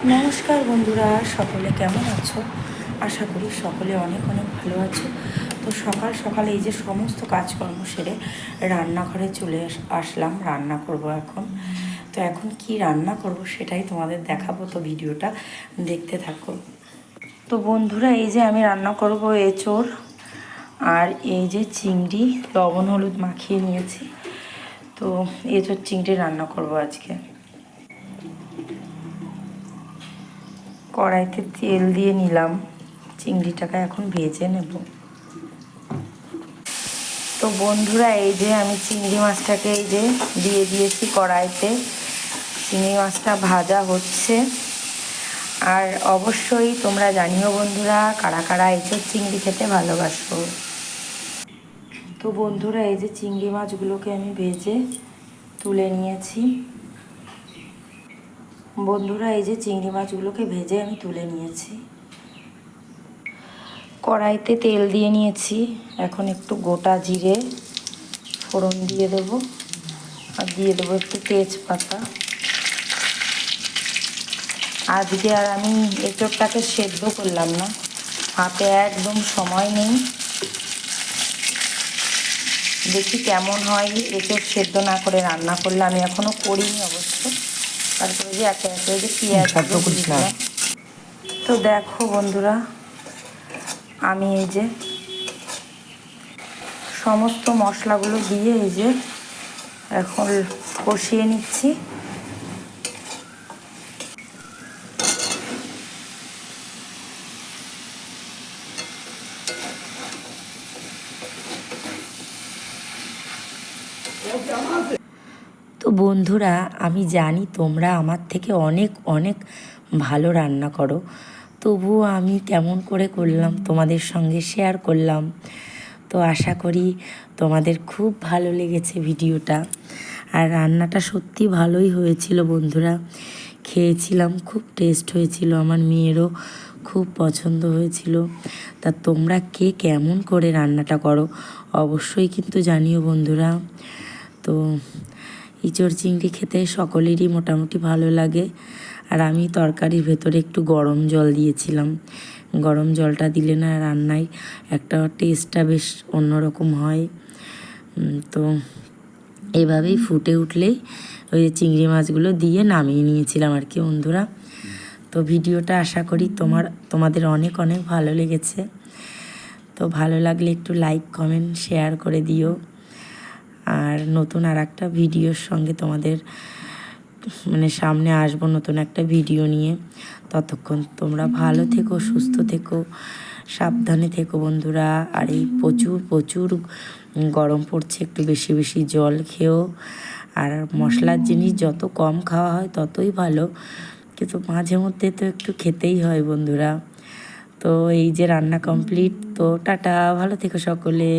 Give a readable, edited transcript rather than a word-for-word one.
নমস্কার বন্ধুরা, সকলে কেমন আছো? আশা করি সকলে অনেক অনেক ভালো আছো। তো সকাল সকাল এই যে সমস্ত কাজকর্ম সেরে রান্নাঘরে চলে আসলাম, রান্না করব এখন। তো এখন কি রান্না করব সেটাই তোমাদের দেখাবো, তো ভিডিওটা দেখতে থাকো। তো বন্ধুরা, এই যে আমি রান্না করব এঁচোড়, আর এই যে চিংড়ি লবণ হলুদ মাখিয়ে নিয়েছি। তো এঁচোড় চিংড়ি রান্না করব আজকে। কড়াইতে তেল দিয়ে নিলাম, চিংড়িটাকে এখন ভেজে নেব। তো বন্ধুরা, এই যে আমি চিংড়ি মাছটাকে এই যে দিয়ে দিয়েছি কড়াইতে। চিংড়ি মাছটা ভাজা হচ্ছে। আর অবশ্যই তোমরা জানিও বন্ধুরা, কারা কারা এঁচোড় চিংড়ি খেতে ভালোবাসো। তো বন্ধুরা, এই যে চিংড়ি মাছগুলোকে আমি ভেজে তুলে নিয়েছি। বন্ধুরা, এই যে চিংড়ি মাছগুলোকে ভেজে আমি তুলে নিয়েছি। কড়াইতে তেল দিয়ে নিয়েছি, এখন একটু গোটা জিরে ফোড়ন দিয়ে দেবো, আর দিয়ে দেবো একটু তেজপাতা। আজকে আর আমি এঁচোড়টাকে সেদ্ধ করলাম না, হাতে একদম সময় নেই। দেখি কেমন হয় এঁচোড় সেদ্ধ না করে রান্না করলে। আমি এখনও করিনি অবশ্য। তারপরে যে একে একে যে পেঁয়াজগুলো দিলাম। তো দেখো বন্ধুরা, আমি এই যে সমস্ত মশলাগুলো দিয়ে এই যে এখন কষিয়ে নিচ্ছি। তো বন্ধুরা, আমি জানি তোমরা আমার থেকে অনেক অনেক ভালো রান্না করো, তবুও আমি কেমন করে করলাম তোমাদের সঙ্গে শেয়ার করলাম। তো আশা করি তোমাদের খুব ভালো লেগেছে ভিডিওটা। আর রান্নাটা সত্যি ভালোই হয়েছিল বন্ধুরা, খেয়েছিলাম, খুব টেস্ট হয়েছিল, আমার মেয়েরও খুব পছন্দ হয়েছিল। তা তোমরা কে কেমন করে রান্নাটা করো অবশ্যই কিন্তু জানিও বন্ধুরা। তো ইঁচড় চিংড়ি খেতে সকলেরই মোটামুটি ভালো লাগে। আর আমি তরকারির ভেতরে একটু গরম জল দিয়েছিলাম। গরম জলটা দিলে না রান্নায় একটা টেস্টটা বেশ অন্যরকম হয়। তো এভাবেই ফুটে উঠলেই ওই চিংড়ি মাছগুলো দিয়ে নামিয়ে নিয়েছিলাম আর কি বন্ধুরা। তো ভিডিওটা আশা করি তোমাদের অনেক অনেক ভালো লেগেছে। তো ভালো লাগলে একটু লাইক কমেন্ট শেয়ার করে দিও। আর নতুন আর একটা ভিডিওর সঙ্গে তোমাদের সামনে আসবো, নতুন একটা ভিডিও নিয়ে। ততক্ষণ তোমরা ভালো থেকো, সুস্থ থেকো, সাবধানে থেকো বন্ধুরা। আর এই প্রচুর প্রচুর গরম পড়ছে, একটু বেশি বেশি জল খেও। আর মশলার জিনিস যত কম খাওয়া হয় ততই ভালো, কিন্তু মাঝে মধ্যে তো একটু খেতেই হয় বন্ধুরা। তো এই যে রান্না কমপ্লিট, তো টাটা, ভালো থেকো সকলে।